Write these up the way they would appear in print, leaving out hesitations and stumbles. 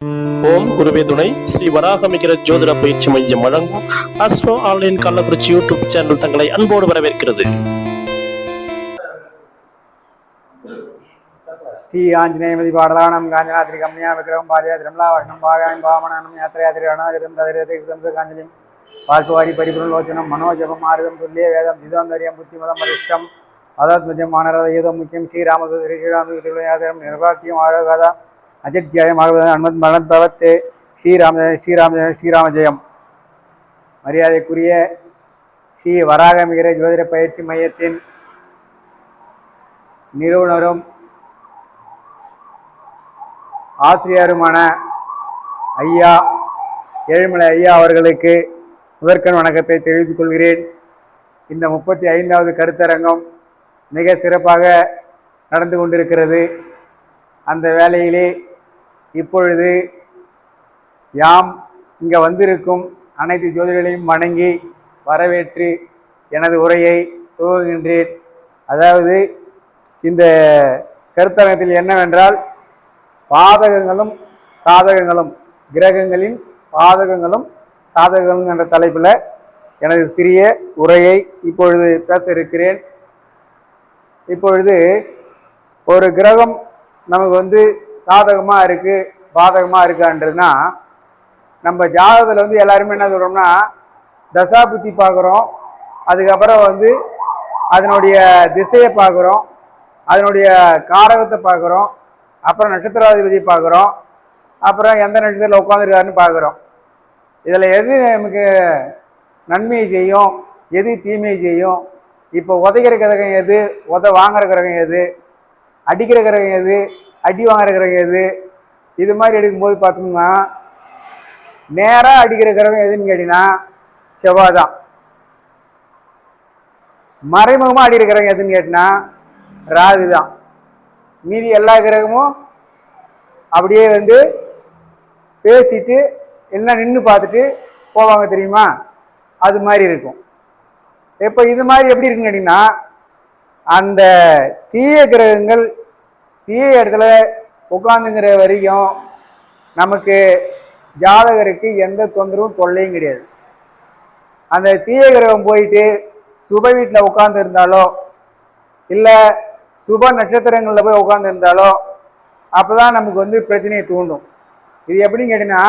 ஓம் குருவே துணை ஸ்ரீ வராகமிகிற ஜோதிட பயிற்சி மையம் வழங்கும் astro online Kallakurichi YouTube channel தங்களை அன்போடு வரவேற்கிறது. ஸ்ரீ ஆஞ்சநேயமதி பாடலானம் காஞ்சனாத்ரி கம்யா விக்ரம் பாரியா திருமலாவஷ்ணம் பாகாயம் பாமனம் யாத்திரையாத்திரி அனாதிரம் ததிரதம் காஞ்சலிம் வாழ்த்துவாரி பரிபுரலோச்சனம் மனோஜபம் ஆறுதம் துல்லிய வேதம் ஜிதோந்தரியம் புத்திமதம் வரிஷ்டம் அதாத்மஜம் மானரத ஏதோ முக்கியம் ஸ்ரீராமசு ஸ்ரீ ஸ்ரீராம் நிர்வாத்தியம் ஆரோகாதா அஜட்ஜயம் அனுமத் மனத் பவத்தே ஸ்ரீராம ஜெயம். மரியாதைக்குரிய ஸ்ரீ வராகமிகிற ஜோதிட பயிற்சி மையத்தின் நிறுவனரும் ஆசிரியருமான ஐயா ஏழுமலை ஐயா அவர்களுக்கு முதற்கண் வணக்கத்தை தெரிவித்துக் கொள்கிறேன். இந்த 35வது கருத்தரங்கம் மிக சிறப்பாக நடந்து கொண்டிருக்கிறது. அந்த வேளையிலே இப்பொழுது யாம் இங்கே வந்திருக்கும் அனைத்து ஜோதிடர்களையும் வணங்கி வரவேற்று எனது உரையை துவங்குகின்றேன். அதாவது இந்த கருத்தரங்கத்தில் என்னவென்றால், பாதகங்களும் சாதகங்களும், கிரகங்களின் பாதகங்களும் சாதகங்களும் என்ற தலைப்பில் எனது சிறிய உரையை இப்பொழுது பேச இருக்கிறேன். இப்பொழுது ஒரு கிரகம் நமக்கு சாதகமாக இருக்குது பாதகமாக இருக்கான்றதுனா, நம்ம ஜாதகத்தில் எல்லாருமே என்ன சொல்கிறோம்னா, தசா புத்தி பார்க்குறோம், அதுக்கப்புறம் அதனுடைய திசையை பார்க்குறோம், அதனுடைய காரகத்தை பார்க்குறோம், அப்புறம் நட்சத்திராதிபதியை பார்க்குறோம், அப்புறம் எந்த நட்சத்திரத்தில் உட்காந்துருக்காருன்னு பார்க்குறோம். இதில் எது நமக்கு நன்மையை செய்யும், எது தீமையை செய்யும், இப்போ உதைக்கிற கிரகம் எது, வாங்குற கிரகம் எது, அடிக்கிற கிரகம் எது, அடி வாங்குற கிரகம் எது, இது மாதிரி எடுக்கும்போது பார்த்தோம்னா, நேராக அடிக்கிற கிரகம் எதுன்னு கேட்டிங்கன்னா செவ்வாய் தான். மறைமுகமாக அடிக்கிற கிரகம் எதுன்னு கேட்டினா ராகு தான். மீதி எல்லா கிரகமும் அப்படியே பேசிட்டு எல்லாம் நின்று பார்த்துட்டு போவாங்க தெரியுமா, அது மாதிரி இருக்கும். இப்போ இது மாதிரி எப்படி இருக்குன்னு கேட்டிங்கன்னா, அந்த தீய கிரகங்கள் தீய இடத்துல உட்காந்துங்கிற வரைக்கும் நமக்கு ஜாதகருக்கு எந்த தொந்தரவும் தொல்லையும் கிடையாது. அந்த தீய கிரகம் போயிட்டு சுப வீட்டில் உட்கார்ந்து இருந்தாலோ இல்லை சுப நட்சத்திரங்களில் போய் உட்கார்ந்து இருந்தாலோ அப்போ தான் நமக்கு பிரச்சனையை தூண்டும். இது எப்படின்னு கேட்டிங்கன்னா,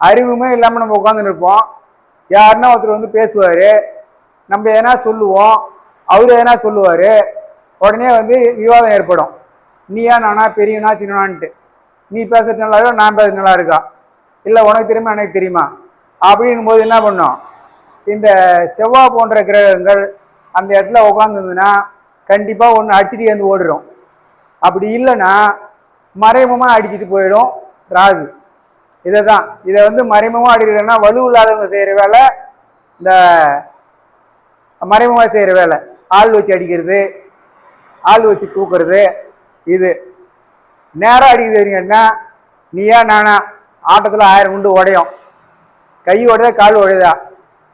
அறிவுமே இல்லாமல் நம்ம உட்காந்துன்னு இருப்போம். யாருன்னா ஒருத்தர் பேசுவார், நம்ம எதனா சொல்லுவோம், அவர் எதனா சொல்லுவார், உடனே விவாதம் ஏற்படும். நீயா நானா, பெரியனா சின்னனான்ட்டு, நீ பேசுறது நல்லா இருக்கா, நான் பேசுறது நல்லா இருக்கா, இல்லை உனக்கு தெரியுமா எனக்கு தெரியுமா அப்படின்னும் போது என்ன பண்ணோம், இந்த செவ்வாய் போன்ற கிரகங்கள் அந்த இடத்துல உட்காந்துருந்துன்னா கண்டிப்பாக ஒன்று அடிச்சுட்டு ஓடிடும். அப்படி இல்லைன்னா மறைமுகமாக அடிச்சுட்டு போயிடும் ராகு. இதை மறைமுகமாக அடிக்கிறதுனா வலு இல்லாதவங்க செய்கிற வேலை, இந்த மறைமுகமாக செய்கிற வேலை, ஆள் வச்சு அடிக்கிறது, ஆள் வச்சு தூக்குறது. இது நேராக அடிக்கிறதுன்னா, நீயா நானா, ஆட்டத்தில் 1000 குண்டு உடையும், கை உடையதா கால் உடையதா,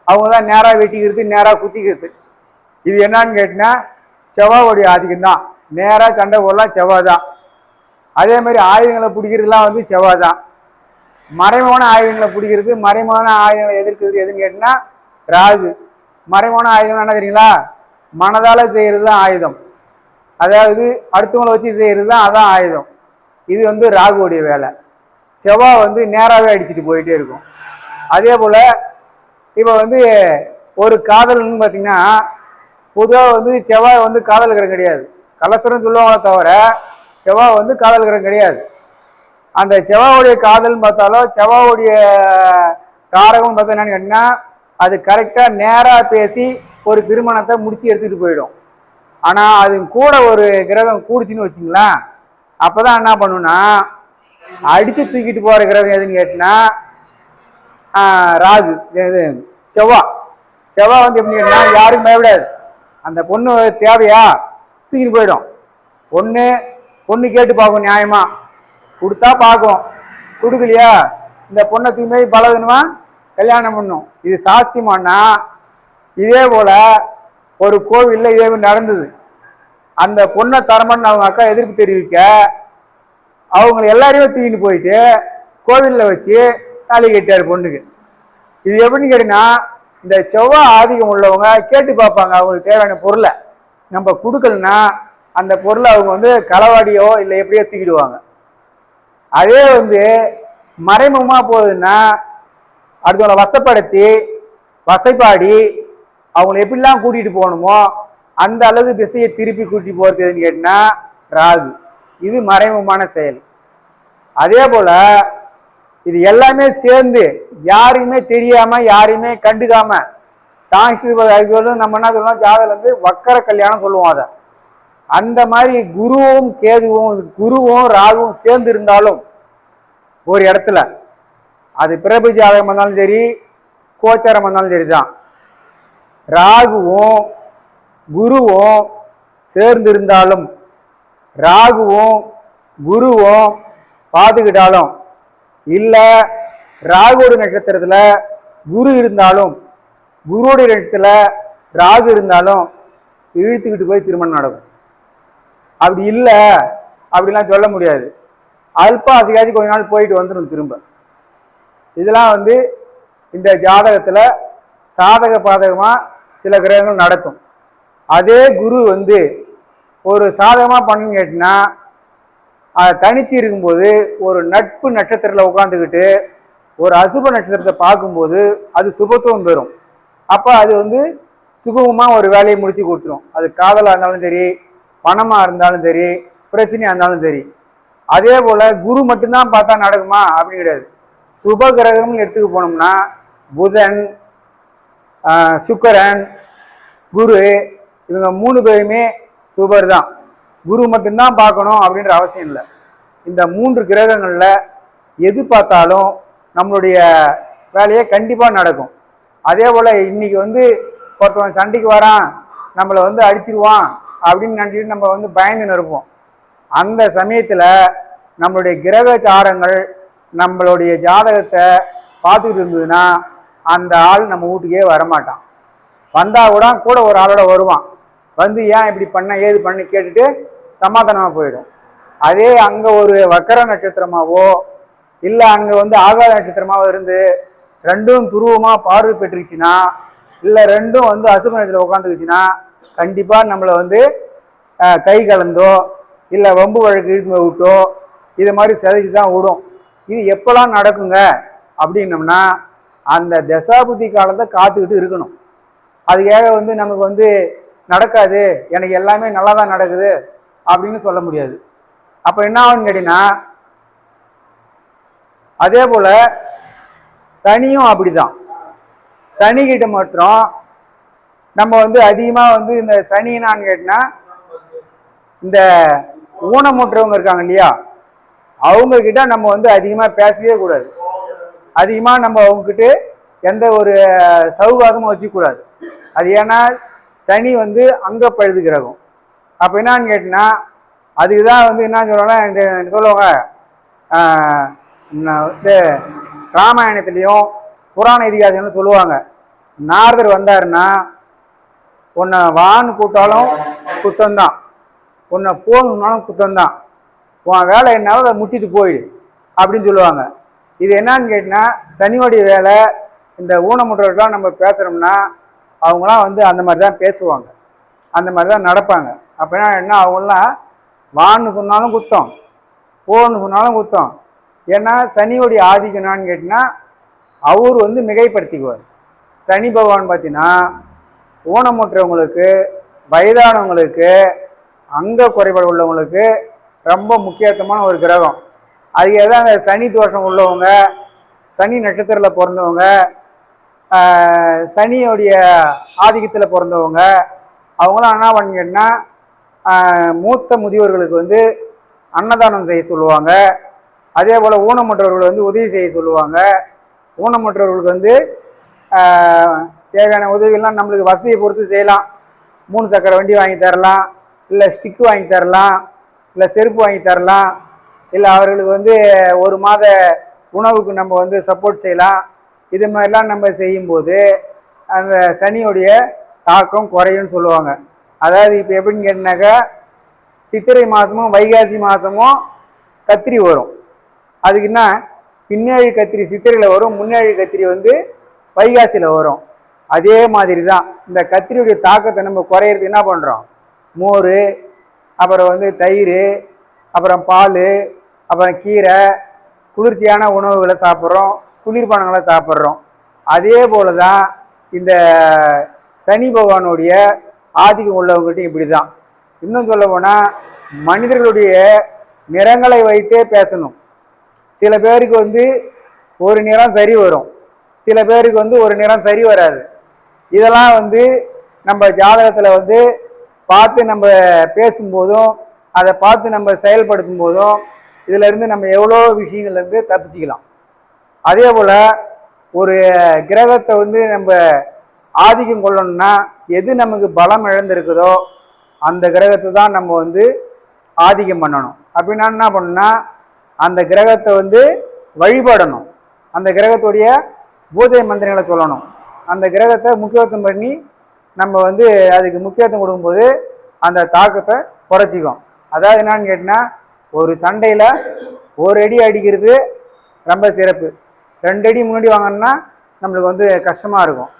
அவங்க தான் நேராக வெட்டிக்கிறது, நேராக குத்திக்கிறது. இது என்னான்னு கேட்டினா செவ்வாவுடைய ஆதிக்கம்தான். நேராக சண்டை போடலாம் செவ்வாய் தான். அதே மாதிரி ஆயுதங்களை பிடிக்கிறதுலாம் செவ்வாய் தான். மறைமுகமான ஆயுதங்களை பிடிக்கிறது, மறைமுகமான ஆயுதங்களை எதிர்க்கிறது எதுன்னு கேட்டினா ராகு. மறைமுகமான ஆயுதம் என்ன தெரியுங்களா, மனதால் செய்கிறது தான் ஆயுதம். அதாவது அடுத்தவங்களை வச்சு செய்கிறது தான் அதான் ஆயுதம். இது ராகுவோடைய வேலை. செவ்வாய் நேராகவே அடிச்சுட்டு போயிட்டே இருக்கும். அதே போல் இப்போ ஒரு காதல்னு பார்த்தீங்கன்னா, பொதுவாக செவ்வாய் காதல் கிரகம் கிடையாது. கலசரம் சொல்லுவாங்களே தவிர செவ்வாய் காதல் கிரகம் கிடையாது. அந்த செவ்வாவுடைய காதல்னு பார்த்தாலும் செவ்வாவுடைய காரகம்னு பார்த்தா என்னன்னு கேட்டிங்கன்னா, அது கரெக்டாக நேராக பேசி ஒரு திருமணத்தை முடிச்சு எடுத்துகிட்டு போயிடும். ஆனால் அது கூட ஒரு கிரகம் கூடுச்சுன்னு வச்சுங்களேன், அப்போ தான் என்ன பண்ணுன்னா, அடித்து தூக்கிட்டு போகிற கிரகம் எதுன்னு கேட்டினா ராகு. செவ்வாய் எப்படி கேட்டினா யாருக்கும் பயப்படாது. அந்த பொண்ணு தேவையா தூக்கிட்டு போயிடும். பொண்ணு கேட்டு பார்க்கும், நியாயமாக கொடுத்தா பார்க்கும், கொடுக்கலையா இந்த பொண்ணை தூக்கி பலதுனுமா கல்யாணம் பண்ணும். இது சாஸ்தியமானா இதே போல் ஒரு கோவிலில் இதே நடந்தது. அந்த பொண்ணை தரமன்னு அவங்க அக்கா எதிர்ப்பு தெரிவிக்க அவங்களை எல்லாரையுமே தூக்கிட்டு போயிட்டு கோவிலில் வச்சு தாலி கட்டியார் பொண்ணுக்கு. இது எப்படின்னு கேட்டீங்கன்னா, இந்த செவ்வாய் ஆதிக்கம் உள்ளவங்க கேட்டு பார்ப்பாங்க அவங்களுக்கு தேவையான பொருளை. நம்ம கொடுக்கலன்னா அந்த பொருளை அவங்க வந்து களவாடியோ இல்லை எப்படியோ தூக்கிடுவாங்க. அதே வந்து மறைமுகமா போகுதுன்னா அடுத்தவங்களை வசப்படுத்தி வசைப்பாடி அவங்களை எப்படிலாம் கூட்டிட்டு போகணுமோ அந்த அளவுக்கு திசையை திருப்பி கூட்டி போறதுன்னு கேட்டினா ராகு. இது மறைமுகமான செயல். அதே போல இது எல்லாமே சேர்ந்து யாருக்குமே தெரியாம யாரையுமே கண்டுக்காம தான் நம்ம என்ன சொல்லுவோம், ஜாதகம் வந்து வக்கர கல்யாணம் சொல்லுவோம். அதை அந்த மாதிரி குருவும் கேதுவும் குருவும் ராகுவும் சேர்ந்து இருந்தாலும் ஒரு இடத்துல, அது பிறப்பு ஜாதகம் வந்தாலும் சரி கோச்சாரம் வந்தாலும் சரிதான், ராகுவும் குருவும் சேர்ந்து இருந்தாலும் ராகுவும் குருவும் பார்த்துக்கிட்டாலும் இல்லை ராகுவோட நட்சத்திரத்துல குரு இருந்தாலும் குருவோடைய நட்சத்திரத்துல ராகு இருந்தாலும் இழுத்துக்கிட்டு போய் திருமணம் நடக்கும். அப்படி இல்லை அப்படிலாம் சொல்ல முடியாது. அல்பாசிக்காச்சும் கொஞ்ச நாள் போயிட்டு வந்துடும் திரும்ப. இதெல்லாம் வந்து இந்த ஜாதகத்துல சாதக பாதகமா சில கிரகங்கள் நடத்தும். அதே குரு வந்து ஒரு சாதகமா பண்ணுன்னு கேட்டினா தனிச்சு இருக்கும்போது ஒரு நட்பு நட்சத்திரத்தில் உட்காந்துக்கிட்டு ஒரு அசுப நட்சத்திரத்தை பார்க்கும்போது அது சுபத்துவம் பெறும். அப்போ அது வந்து சுகமமாக ஒரு வேலையை முடிச்சு கொடுத்துரும். அது காதலாக இருந்தாலும் சரி, பணமாக இருந்தாலும் சரி, பிரச்சனையாக இருந்தாலும் சரி. அதே போல் குரு மட்டும்தான் பார்த்தா நடக்குமா அப்படின்னு கிடையாது. சுப கிரகம்னு எடுத்துக்க போனோம்னா புதன், சுக்கிரன், குரு இவங்க 3 பேருமே சுபர் தான். குரு மட்டும்தான் பார்க்கணும் அப்படின்ற அவசியம் இல்லை. இந்த 3 கிரகங்கள்ல எது பார்த்தாலும் நம்மளுடைய வேலையை கண்டிப்பாக நடக்கும். அதே போல் இன்னைக்கு வந்து ஒருத்தவன் சண்டைக்கு வரான், நம்மளை வந்து அடிச்சிருவான் அப்படின்னு நினச்சிட்டு நம்ம வந்து பயந்து இருப்போம். அந்த சமயத்தில் நம்மளுடைய கிரக சாரங்கள் நம்மளுடைய ஜாதகத்தை பார்த்துக்கிட்டு இருந்ததுன்னா அந்த ஆள் நம்ம வீட்டுக்கே வரமாட்டான். வந்தால் கூட ஒரு ஆளோட வருவான். வந்து ஏன் இப்படி பண்ண ஏது பண்ண கேட்டுட்டு சமாதானமாக போயிடும். அதே அங்கே ஒரு வக்கர நட்சத்திரமாவோ இல்லை அங்கே வந்து ஆகாத நட்சத்திரமாவோ இருந்து ரெண்டும் துருவமாக பார்வை பெற்றுச்சுன்னா இல்லை ரெண்டும் வந்து அசுப நட்சத்திரம் உட்காந்துக்குச்சுன்னா கண்டிப்பாக நம்மளை வந்து கை கலந்தோ இல்லை வம்பு வழக்கு இழுத்து விட்டோ இது மாதிரி சிதைச்சு தான் விடும். இது எப்போல்லாம் நடக்குங்க அப்படின்னம்னா அந்த தசாபுத்தி காலத்தை காத்துக்கிட்டு இருக்கணும். அதுக்காக வந்து நமக்கு வந்து நடக்காது, எனக்கு எல்லாமே நல்லா தான் நடக்குது அப்படின்னு சொல்ல முடியாது. அப்போ என்ன ஆகுன்னு கேட்டீங்கன்னா, அதே போல சனியும் அப்படிதான். சனி கிட்ட மாத்திரம் நம்ம வந்து அதிகமாக வந்து இந்த சனினான்னு கேட்டினா இந்த ஊனமுற்றவங்க இருக்காங்க இல்லையா, அவங்க கிட்ட நம்ம வந்து அதிகமாக பேசவே கூடாது. அதிகமாக நம்ம அவங்கக்கிட்ட எந்த ஒரு சௌகாதமும் வச்சுக்கூடாது. அது ஏன்னா சனி வந்து அங்க பழுது கிரகம். அப்போ என்னான்னு கேட்டினா அதுக்கு தான் வந்து என்ன சொல்லுவாங்கன்னா இந்த சொல்லுவாங்க இந்த ராமாயணத்துலேயும் புராண இதிகாசம்னு சொல்லுவாங்க, நாரதர் வந்தாருன்னா உன்னை வான்னு கூட்டாலும் குத்தம்தான், உன்னை போகணுன்னாலும் குத்தம்தான், உன் வேலை என்னாலும் அதை முடிச்சுட்டு போயிடு அப்படின்னு சொல்லுவாங்க. இது என்னான்னு கேட்டினா சனியோடைய வேலை. இந்த ஊனமுற்றவர்கள்லாம் நம்ம பேசுகிறோம்னா அவங்களாம் வந்து அந்த மாதிரி தான் பேசுவாங்க, அந்த மாதிரி தான் நடப்பாங்க. அப்படின்னா என்ன, அவங்களாம் வான்னு சொன்னாலும் குத்தம், போன்னு சொன்னாலும் குத்தம். ஏன்னா சனியோடைய ஆதிக்கம் என்னான்னு கேட்டிங்கன்னா அவர் வந்து மிகைப்படுத்திக்குவார். சனி பகவான் பார்த்தீங்கன்னா ஊனமுற்றவங்களுக்கு, வயதானவங்களுக்கு, அங்க குறைபாடு உள்ளவங்களுக்கு ரொம்ப முக்கியத்துவமான ஒரு கிரகம். அதுக்கு எதாவது அந்த சனி தோஷம் உள்ளவங்க, சனி நட்சத்திரத்தில் பிறந்தவங்க, சனியோடைய ஆதிக்கத்தில் பிறந்தவங்க, அவங்களாம் என்ன பண்ணிங்கன்னா மூத்த முதியோர்களுக்கு வந்து அன்னதானம் செய்ய சொல்லுவாங்க. அதே போல் ஊனமுற்றவர்கள் வந்து உதவி செய்ய சொல்லுவாங்க. ஊனமுற்றவர்களுக்கு வந்து தேவையான உதவிகள்லாம் நம்மளுக்கு வசதியை பொறுத்து செய்யலாம். 3 சக்கர வண்டி வாங்கி தரலாம், இல்லை ஸ்டிக்கு வாங்கி தரலாம், இல்லை செருப்பு வாங்கி தரலாம், இல்லை அவர்களுக்கு வந்து 1 மாத உணவுக்கு நம்ம வந்து சப்போர்ட் செய்யலாம். இது மாதிரிலாம் நம்ம செய்யும்போது அந்த சனியோடைய தாக்கம் குறையும்னு சொல்லுவாங்க. அதாவது இப்போ எப்படின்னு கேட்டினாக்கா சித்திரை மாதமும் வைகாசி மாதமும் கத்திரி வரும். அதுக்கு என்ன பின்னேழு கத்திரி சித்திரையில் வரும், முன்னேழு கத்திரி வந்து வைகாசியில் வரும். அதே மாதிரி தான் இந்த கத்திரியுடைய தாக்கத்தை நம்ம குறையிறது என்ன பண்ணுறோம்? மோர், அப்புறம் வந்து தயிர், அப்புறம் பால், அப்புறம் கீரை, குளிர்ச்சியான உணவுகளை சாப்பிட்றோம், குளிர்பானங்களை சாப்பிட்றோம். அதே போல தான் இந்த சனி பகவானுடைய ஆதிக்கம் உள்ளவங்ககிட்ட இப்படி தான். இன்னும் சொல்ல போனால் மனிதர்களுடைய நிறங்களை வைத்தே பேசணும். சில பேருக்கு வந்து ஒரு நிறம் சரி வரும், சில பேருக்கு வந்து ஒரு நிறம் சரி வராது. இதெல்லாம் வந்து நம்ம ஜாதகத்தில் வந்து பார்த்து நம்ம பேசும்போதும் அதை பார்த்து நம்ம செயல்படுத்தும் போதும் இதிலிருந்து நம்ம எவ்வளோ விஷயங்கள்லேருந்து தப்பிச்சுக்கலாம். அதே போல் ஒரு கிரகத்தை வந்து நம்ம ஆதிக்கம் கொள்ளணும்னா எது நமக்கு பலம் இழந்திருக்குதோ அந்த கிரகத்தை தான் நம்ம வந்து ஆதிக்கம் பண்ணணும். அப்படின்னா என்ன பண்ணணும்னா அந்த கிரகத்தை வந்து வழிபடணும், அந்த கிரகத்துடைய பூஜை மந்திரங்களை சொல்லணும், அந்த கிரகத்தை முக்கியத்துவம் பண்ணி நம்ம வந்து அதுக்கு முக்கியத்துவம் கொடுக்கும்போது அந்த தாக்கத்தை குறைச்சிக்கும். அதாவது என்னன்னு கேட்டினா, ஒரு சண்டையில் ஒரு அடி அடிக்கிறது ரொம்ப சிறப்பு, 2 அடி முன்னாடி வாங்கினா நம்மளுக்கு வந்து கஷ்டமாக இருக்கும்.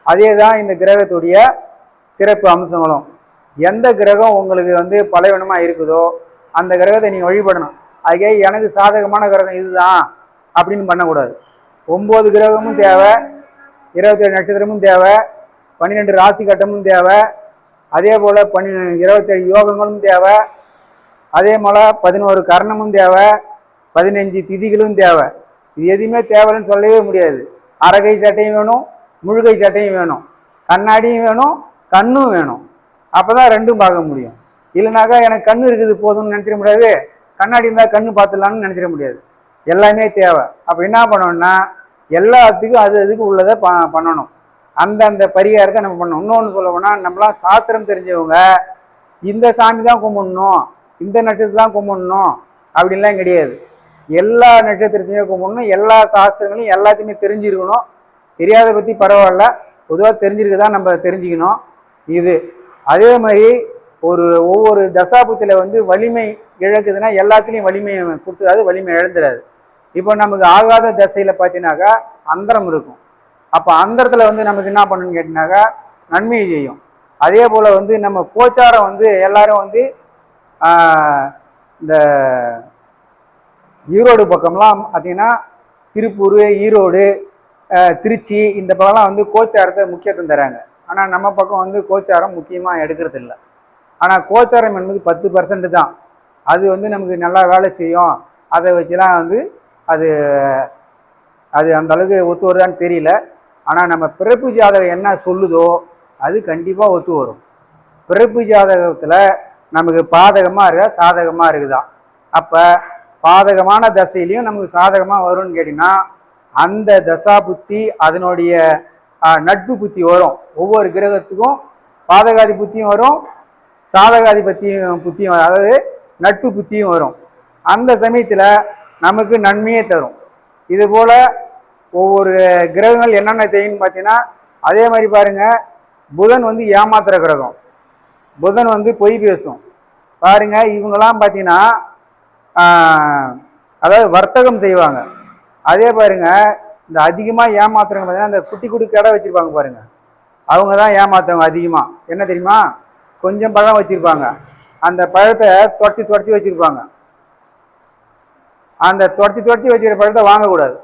அதே தான் இந்த கிரகத்துடைய சிறப்பு அம்சங்களும். எந்த கிரகம் உங்களுக்கு வந்து பலவீனமாக இருக்குதோ அந்த கிரகத்தை நீங்கள் வழிபடணும். அதுக்கே எனக்கு சாதகமான கிரகம் இதுதான் அப்படின்னு பண்ணக்கூடாது. 9 கிரகமும் தேவை, 27 நட்சத்திரமும் தேவை, 12 ராசி கட்டமும் தேவை, அதே போல் 27 யோகங்களும் தேவை, அதே போல் 11 கர்ணமும் தேவை, 15 திதிகளும் தேவை. இது எதுவுமே தேவைன்னு சொல்லவே முடியாது. அரைகை சட்டையும் வேணும், முழுகை சட்டையும் வேணும், கண்ணாடியும் வேணும், கண்ணும் வேணும். அப்போ தான் ரெண்டும் பார்க்க முடியும். இல்லைனாக்கா எனக்கு கண்ணு இருக்குது போதும்னு நினச்சிட முடியாது, கண்ணாடி இருந்தால் கண்ணு பார்த்துடலான்னு நினச்சிட முடியாது. எல்லாமே தேவை. அப்போ என்ன பண்ணணும்னா எல்லாத்துக்கும் அது அதுக்கு உள்ளதை பண்ணணும். அந்த பரிகாரத்தை நம்ம பண்ணணும். இன்னொன்று சொல்ல போனால் நம்மளாம் சாஸ்திரம் தெரிஞ்சவங்க இந்த சாமி தான் கும்பிடணும், இந்த நட்சத்திரம் தான் கும்பிடணும் அப்படின்லாம் கிடையாது. எல்லா நட்சத்திரத்தையுமே கும்பிடணும், எல்லா சாஸ்திரங்களையும் எல்லாத்தையுமே தெரிஞ்சிருக்கணும். தெரியாத பற்றி பரவாயில்ல, பொதுவாக தெரிஞ்சிருக்க தான் நம்ம தெரிஞ்சுக்கணும். இது அதே மாதிரி ஒவ்வொரு தசாபுத்தியில் வந்து வலிமை இழக்குதுன்னா எல்லாத்துலேயும் வலிமையை கொடுத்துடாது, வலிமை இழந்துடாது. இப்போ நமக்கு ஆகாத தசையில் பார்த்தீங்கன்னாக்கா அந்தரம் இருக்கும். அப்போ அந்தரத்தில் வந்து நமக்கு என்ன பண்ணணும்னு கேட்டினாக்கா நன்மையை செய்யும். அதே போல் வந்து நம்ம கோச்சாரம் வந்து எல்லாரும் வந்து இந்த ஈரோடு பக்கம்லாம் பார்த்தீங்கன்னா திருப்பூர், ஈரோடு, திருச்சி இந்த பக்கம்லாம் வந்து கோச்சாரத்தை முக்கியத்துவம் தராங்க. ஆனால் நம்ம பக்கம் வந்து கோச்சாரம் முக்கியமாக எடுக்கிறது இல்லை. ஆனால் கோச்சாரம் என்பது 10% தான். அது வந்து நமக்கு நல்லா வேலை செய்யும், அதை வச்சுலாம் வந்து அது அந்த அளவுக்கு ஒத்து வருதான்னு தெரியல. ஆனால் நம்ம பிறப்பு ஜாதகம் என்ன சொல்லுதோ அது கண்டிப்பாக ஒத்து வரும். பிறப்பு ஜாதகத்தில் நமக்கு பாதகமாக இருக்கா சாதகமாக இருக்குதா, அப்போ பாதகமான தசையிலையும் நமக்கு சாதகமாக வரும்னு கேட்டிங்கன்னா அந்த தசா புத்தி அதனுடைய நட்பு புத்தி வரும். ஒவ்வொரு கிரகத்துக்கும் பாதகாதி புத்தியும் வரும், சாதகாதி புத்தியும் வரும், அதாவது நட்பு புத்தியும் வரும். அந்த சமயத்தில் நமக்கு நன்மையே தரும். இது போல் ஒவ்வொரு கிரகங்கள் என்னென்ன செய்யணும்னு பார்த்தீங்கன்னா அதே மாதிரி பாருங்கள், புதன் வந்து ஏமாத்துற கிரகம், புதன் வந்து பொய் பேசும். பாருங்கள் இவங்கெல்லாம் பார்த்தீங்கன்னா அதாவது வர்த்தகம் செய்வாங்க. அதே பாருங்க இந்த அதிகமாக ஏமாத்துறவங்க பார்த்தீங்கன்னா இந்த குட்டி குட்டி கடை வச்சுருப்பாங்க பாருங்க, அவங்க தான் ஏமாத்துறவங்க அதிகமாக. என்ன தெரியுமா, கொஞ்சம் பழம் வச்சுருப்பாங்க, அந்த பழத்தை தொடச்சி வச்சுருப்பாங்க. அந்த தொடச்சி வச்சுருக்க பழத்தை வாங்கக்கூடாது.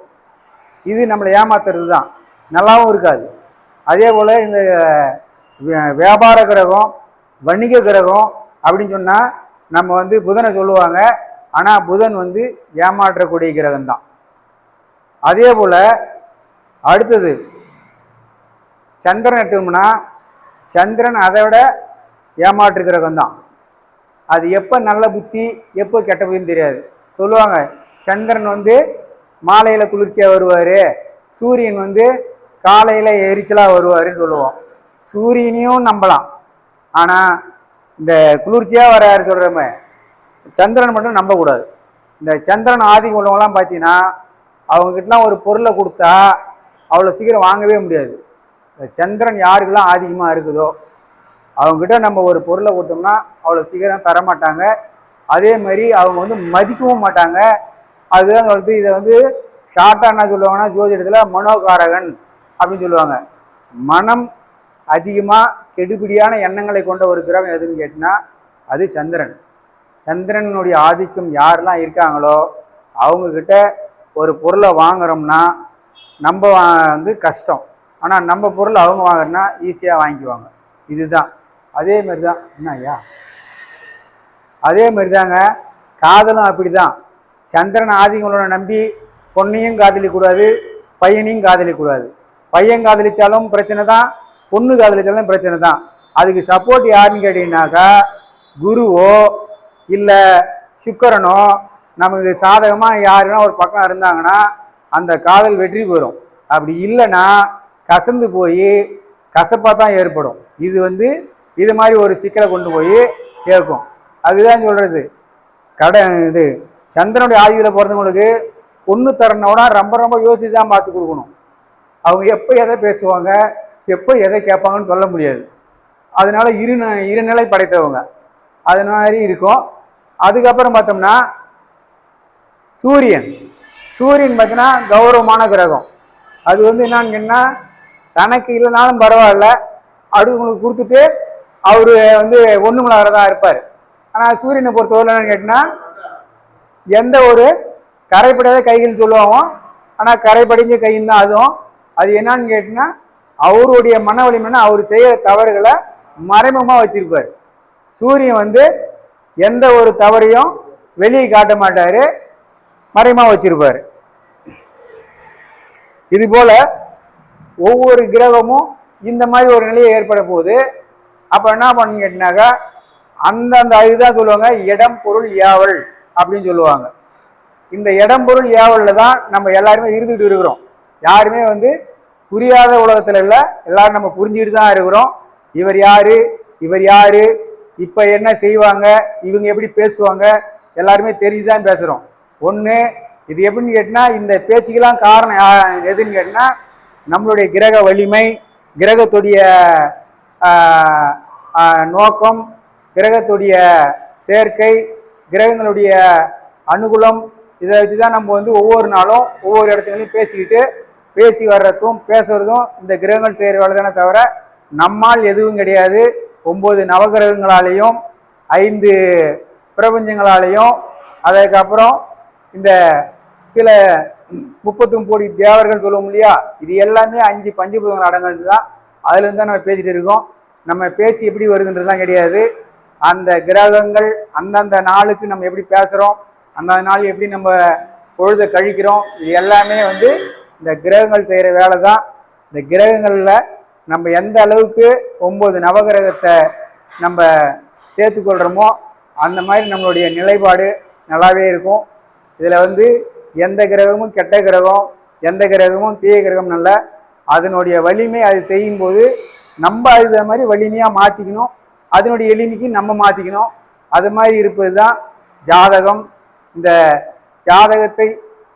இது நம்மளை ஏமாத்துறது தான், நல்லாவும் இருக்காது. அதே போல் இந்த வியாபார கிரகம், வணிக கிரகம் அப்படின்னு சொன்னால் நம்ம வந்து புதனை சொல்லுவாங்க. ஆனால் புதன் வந்து ஏமாற்றக்கூடிய கிரகம் தான். அதே போல் அடுத்தது சந்திரன் எடுத்தோம்னா சந்திரன் அதை விட ஏமாற்று கிரகம் தான். அது எப்போ நல்ல புத்தி எப்போ கெட்ட புத்தின்னு தெரியாது. சொல்லுவாங்க சந்திரன் வந்து மாலையில் குளிர்ச்சியாக வருவார், சூரியன் வந்து காலையில் எரிச்சலாக வருவாருன்னு சொல்லுவோம். சூரியனையும் நம்பலாம், ஆனால் இந்த குளிர்ச்சியாக வராரு சொல்கிறோமே சந்திரன் மட்டும் நம்பக்கூடாது. இந்த சந்திரன் ஆதிக்கம் உள்ளவங்களாம் பார்த்தீங்கன்னா அவங்ககிட்டலாம் ஒரு பொருளை கொடுத்தா அவ்வளோ சீக்கிரம் வாங்கவே முடியாது. இந்த சந்திரன் யாருக்கெல்லாம் ஆதிக்கமாக இருக்குதோ அவங்ககிட்ட நம்ம ஒரு பொருளை கொடுத்தோம்னா அவ்வளோ சீக்கிரம் தரமாட்டாங்க. அதே மாதிரி அவங்க வந்து மதிக்கவும் மாட்டாங்க. அதுதான் சொல்லிட்டு இதை வந்து ஷார்ட்டாக என்ன சொல்லுவாங்கன்னா ஜோதிடத்தில் மனோகாரகன் அப்படின்னு சொல்லுவாங்க. மனம் அதிகமாக கெடுபிடியான எண்ணங்களை கொண்ட ஒரு கிரகம் எதுன்னு கேட்டினா அது சந்திரன். சந்திரனுடைய ஆதிக்கம் யாரெல்லாம் இருக்காங்களோ அவங்கக்கிட்ட ஒரு பொருளை வாங்குறோம்னா நம்ம வந்து கஷ்டம், ஆனால் நம்ம பொருள் அவங்க வாங்குறோன்னா ஈஸியாக வாங்கிக்குவாங்க. இதுதான் அதே மாதிரி தான். என்ன ஐயா? அதே மாதிரி தாங்க காதலும் அப்படி தான். சந்திரன் ஆதிங்களோட நம்பி பொண்ணையும் காதலிக்கூடாது, பையனையும் காதலிக்கூடாது. பையன் காதலிச்சாலும் பிரச்சனை தான், பொண்ணு காதலிச்சாலும் பிரச்சனை தான். அதுக்கு சப்போர்ட் யாருன்னு கேட்டீங்கன்னாக்கா குருவோ இல்லை சுக்கிரனோ நமக்கு சாதகமாக யாருன்னா ஒரு பக்கம் இருந்தாங்கன்னா அந்த காதல் வெற்றி பெறும். அப்படி இல்லைன்னா கசந்து போய் கசப்பாக தான் ஏற்படும். இது வந்து இது மாதிரி ஒரு சிக்கலை கொண்டு போய் சேர்க்கும். அதுதான் சொல்கிறது. இது சந்திரனுடைய ஆதியில் பிறந்தவங்களுக்கு பொண்ணு தரனோட ரொம்ப ரொம்ப யோசித்து தான் பார்த்து கொடுக்கணும். அவங்க எப்போ எதை பேசுவாங்க, எப்போ எதை கேட்பாங்கன்னு சொல்ல முடியாது. அதனால இருநிலை படைத்தவங்க அது மாதிரி இருக்கும். அதுக்கப்புறம் பார்த்தோம்னா சூரியன் பார்த்தீங்கன்னா கௌரவமான கிரகம். அது வந்து என்னன்னு கேட்டால் தனக்கு இல்லைனாலும் பரவாயில்ல, அடுத்தவங்களுக்கு கொடுத்துட்டு அவர் வந்து ஒன்றுமலாகிறதா இருப்பார். ஆனால் சூரியனை பொறுத்தவரை என்னன்னு கேட்டிங்கன்னா எந்த ஒரு கரைப்படாத கைகள் சொல்லுவாங்க, ஆனால் கரைப்படிஞ்ச கைன்னு தான் அதுவும். அது என்னன்னு கேட்டிங்கன்னா அவருடைய மன வலிமைன்னா அவர் செய்கிற தவறுகளை மறைமுகமாக வச்சிருப்பார். சூரியன் வந்து எந்த ஒரு தவறையும் வெளியே காட்ட மாட்டார், மறைமுகமாக வச்சிருப்பார். இது போல ஒவ்வொரு கிரகமும் இந்த மாதிரி ஒரு நிலையை ஏற்பட போகுது. அப்போ என்ன பண்ணு கேட்டினாக்கா அந்தந்த இதுதான் சொல்லுவாங்க இடம் பொருள் ஏவல் அப்படின்னு சொல்லுவாங்க. இந்த இடம் பொருள் ஏவலில் தான் நம்ம எல்லாருமே இருந்துகிட்டு இருக்கிறோம். யாருமே வந்து புரியாத உலகத்தில் இல்லை, எல்லாரும் நம்ம புரிஞ்சுக்கிட்டு தான் இருக்கிறோம். இவர் யாரு, இவர் யாரு, இப்போ என்ன செய்வாங்க, இவங்க எப்படி பேசுவாங்க, எல்லாருமே தெரிஞ்சுதான் பேசுகிறோம். ஒன்று இது எப்படின்னு கேட்டினா இந்த பேச்சுக்கெல்லாம் காரணம் எதுன்னு கேட்டினா நம்மளுடைய கிரக வலிமை, கிரகத்துடைய நோக்கம், கிரகத்துடைய சேர்க்கை, கிரகங்களுடைய அனுகூலம், இதை வச்சு தான் நம்ம வந்து ஒவ்வொரு நாளும் ஒவ்வொரு இடத்துலையும் பேசி வர்றதும் பேசுறதும் இந்த கிரகங்கள் செய்கிற வேலை தானே தவிர நம்மால் எதுவும் கிடையாது. 9 நவகிரகங்களாலேயும் 5 பிரபஞ்சங்களாலேயும் அதுக்கப்புறம் இந்த சில 30 கோடி தேவர்கள் சொல்லுவோம் இல்லையா, இது எல்லாமே 5 பஞ்சபூதங்கள் அடங்கிறது தான். அதுலேருந்து தான் நம்ம பேசிகிட்டு இருக்கோம். நம்ம பேச்சு எப்படி வருதுன்றதுலாம் கிடையாது. அந்த கிரகங்கள் அந்தந்த நாளுக்கு நம்ம எப்படி பேசுகிறோம், அந்தந்த நாள் எப்படி நம்ம பொழுதை கழிக்கிறோம், இது எல்லாமே வந்து இந்த கிரகங்கள் செய்கிற வேலை தான். இந்த கிரகங்களில் நம்ம எந்த அளவுக்கு 9 நவகிரகத்தை நம்ம சேர்த்துக்கொள்கிறோமோ அந்த மாதிரி நம்மளுடைய நிலைப்பாடு நல்லாவே இருக்கும். இதில் வந்து எந்த கிரகமும் கெட்ட கிரகம், எந்த கிரகமும் தீய கிரகம் நல்ல, அதனுடைய வலிமை அது செய்யும்போது நம்ம அது மாதிரி வலிமையாக மாற்றிக்கணும், அதனுடைய எளிமைக்கு நம்ம மாற்றிக்கணும். அது மாதிரி இருப்பது தான் ஜாதகம். இந்த ஜாதகத்தை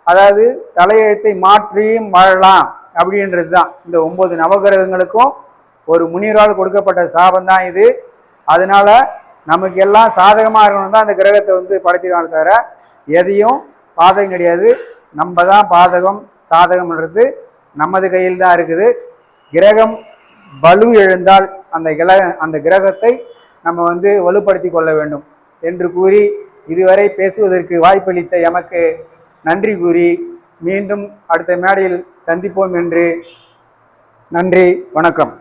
அதாவது தலையெழுத்தை மாற்றியும் வாழலாம் அப்படின்றது தான் இந்த 9 நவகிரகங்களுக்கும் ஒரு முனிவரால் கொடுக்கப்பட்ட சாபம் தான் இது. அதனால நமக்கு எல்லாம் சாதகமாக இருக்கணும் தான் அந்த கிரகத்தை வந்து படைச்சிருக்காங்க தவிர எதையும் பாதகம் கிடையாது. நம்ம தான் பாதகம், சாதகம்ன்றது நமது கையில் தான் இருக்குது. கிரகம் வலு எழுந்தால் அந்த கிரகத்தை நம்ம வந்து வலுப்படுத்தி கொள்ள வேண்டும் என்று கூறி இதுவரை பேசுவதற்கு வாய்ப்பளித்த எமக்கு நன்றி கூறி மீண்டும் அடுத்த மேடையில் சந்திப்போம் என்று நன்றி, வணக்கம்.